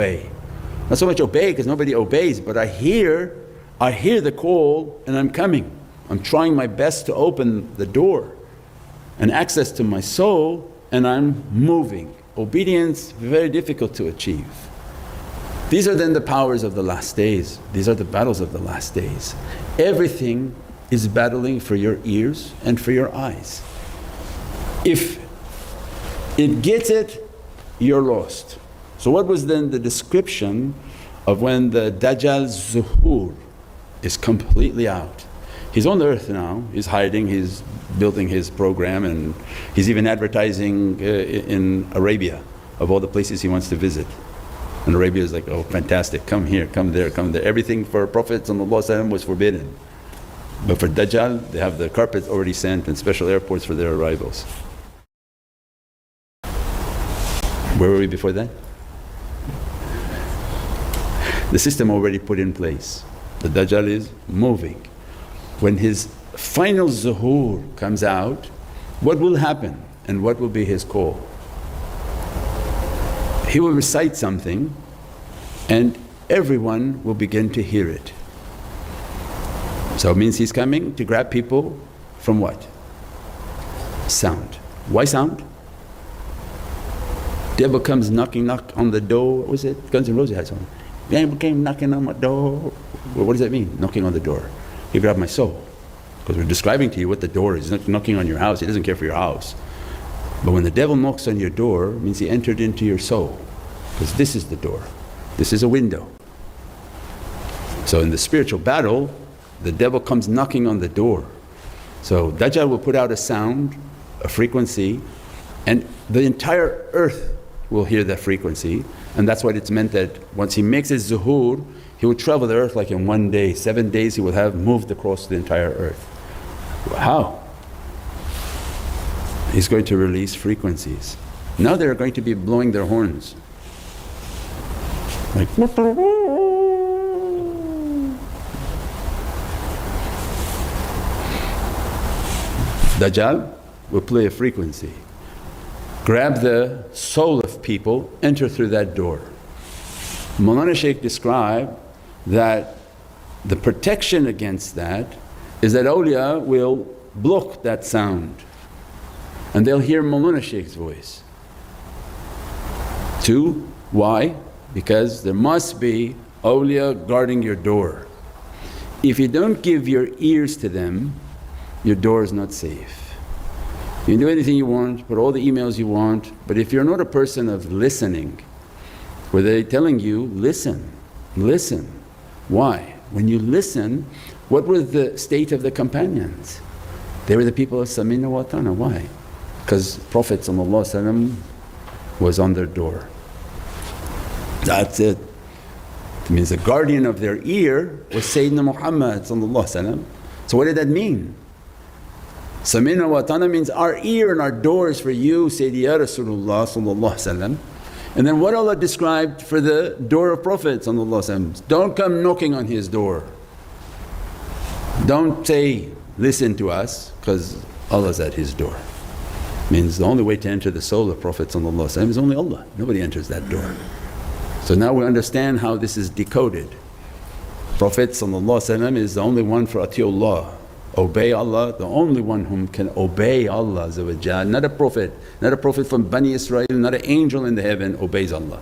obey. Not so much obey because nobody obeys, but I hear the call and I'm coming. I'm trying my best to open the door and access to my soul, and I'm moving. Obedience very difficult to achieve. These are then the powers of the last days, these are the battles of the last days. Everything is battling for your ears and for your eyes. If it gets it, you're lost. So what was then the description of when the Dajjal's zuhur is completely out? He's on the earth now, he's hiding, he's building his program, and he's even advertising in Arabia of all the places he wants to visit. And Arabia is like, oh fantastic, come here, come there, come there. Everything for Prophet was forbidden. But for Dajjal, they have the carpets already sent and special airports for their arrivals. Where were we before that? The system already put in place. The Dajjal is moving. When his final zuhur comes out, what will happen and what will be his call? He will recite something and everyone will begin to hear it. So it means he's coming to grab people from what? Sound. Why sound? Devil comes knocking on the door. What was it? Guns N' Roses had something. Devil came knocking on my door. Well, what does that mean? Knocking on the door. He grabbed my soul. Because we're describing to you what the door is. He's not knocking on your house, he doesn't care for your house. But when the devil knocks on your door, it means he entered into your soul. Because this is the door, this is a window. So in the spiritual battle, the devil comes knocking on the door. So Dajjal will put out a sound, a frequency, and the entire earth will hear that frequency. And that's what it's meant that once he makes his zuhur, he will travel the earth like in one day, 7 days he will have moved across the entire earth. How? He's going to release frequencies. Now they're going to be blowing their horns like Dajjal will play a frequency, grab the soul of people, enter through that door. Mawlana Shaykh described that the protection against that is that awliya will block that sound and they'll hear Mawlana Shaykh's voice. 2, why? Because there must be awliya guarding your door. If you don't give your ears to them, your door is not safe. You can do anything you want, put all the emails you want, but if you're not a person of listening, where they're telling you, listen, listen. Why? When you listen, what was the state of the companions? They were the people of Samina wa Atana. Why? Because Prophet was on their door. That's it. It means the guardian of their ear was Sayyidina Muhammad. So what did that mean? Samina wa Atana means our ear and our door is for you, Sayyidi Ya Rasulullah. And then what Allah described for the door of Prophet, don't come knocking on his door. Don't say, listen to us, because Allah's at his door. Means the only way to enter the soul of Prophet is only Allah, nobody enters that door. So now we understand how this is decoded. Prophet is the only one for atiullah, obey Allah, the only one whom can obey Allah, not a prophet from Bani Israel, not an angel in the heaven obeys Allah.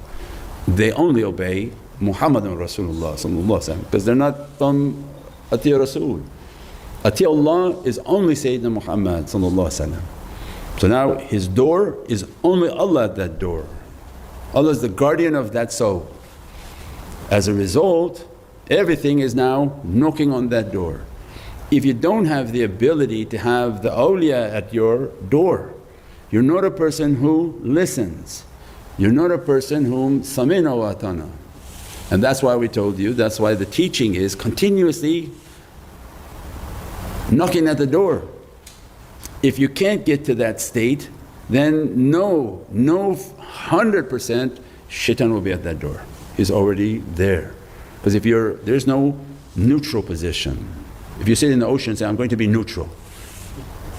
They only obey Muhammadun Rasulullah because they're not from Ati Rasul. Atiullah is only Sayyidina Muhammad. So now his door is only Allah at that door. Allah is the guardian of that soul. As a result, everything is now knocking on that door. If you don't have the ability to have the awliya at your door, you're not a person who listens, you're not a person whom samina wa atana. And that's why we told you, that's why the teaching is continuously knocking at the door. If you can't get to that state, then know 100% shaitan will be at that door, he's already there. Because if there's no neutral position. If you sit in the ocean and say, I'm going to be neutral,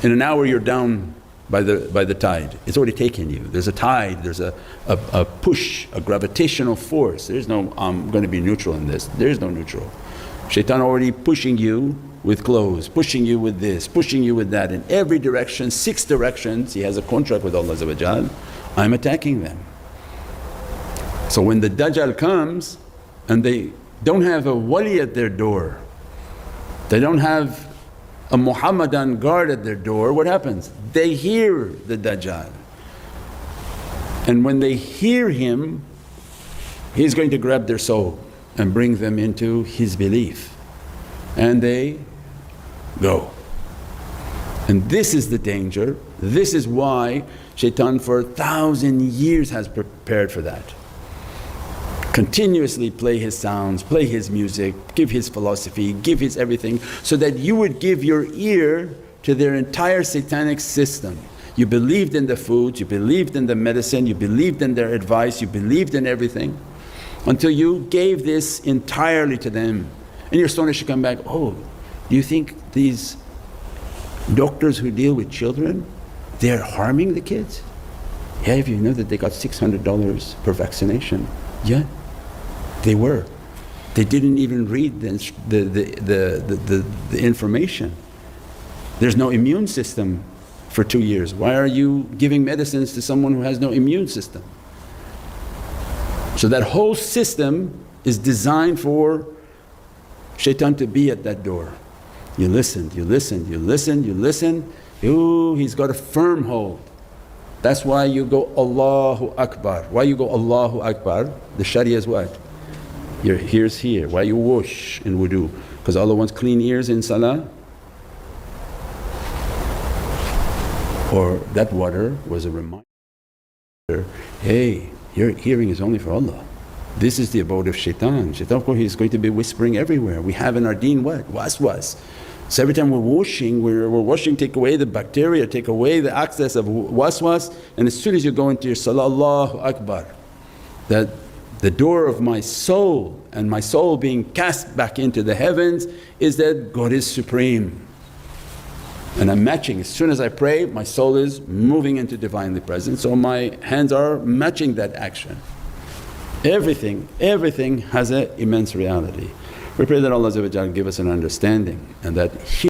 in an hour you're down by the tide. It's already taken you. There's a tide, there's a push, a gravitational force. There's no, I'm going to be neutral in this. There's no neutral. Shaitan already pushing you with clothes, pushing you with this, pushing you with that in every direction, 6 directions. He has a contract with Allah. I'm attacking them. So when the Dajjal comes and they don't have a wali at their door, they don't have a Muhammadan guard at their door, what happens? They hear the Dajjal. And when they hear him, he's going to grab their soul and bring them into his belief. And they go. And this is the danger. This is why Shaitan for 1,000 years has prepared for that. Continuously play his sounds, play his music, give his philosophy, give his everything, so that you would give your ear to their entire satanic system. You believed in the foods, you believed in the medicine, you believed in their advice, you believed in everything, until you gave this entirely to them. And you're astonished to come back, oh, do you think these doctors who deal with children, they're harming the kids? Yeah, if you know that they got $600 per vaccination. Yeah, they were. They didn't even read the information. There's no immune system for 2 years. Why are you giving medicines to someone who has no immune system? So that whole system is designed for Shaitan to be at that door. You listened, you listened, you listened, you listened, ooh, he's got a firm hold. That's why you go Allahu Akbar. Why you go Allahu Akbar? The Sharia is what? Your ears here. Why you whoosh in wudu? Because Allah wants clean ears in salah. Or that water was a reminder, hey, your hearing is only for Allah. This is the abode of Shaitan. Shaitan, of course, he's going to be whispering everywhere. We have in our deen what? Waswas. So every time we're washing, take away the bacteria, take away the access of waswas, and as soon as you go into your salah, Allahu Akbar, that the door of my soul and my soul being cast back into the heavens is that God is supreme. And I'm matching, as soon as I pray my soul is moving into Divinely Present, so my hands are matching that action. Everything has an immense reality. We pray that Allah give us an understanding and that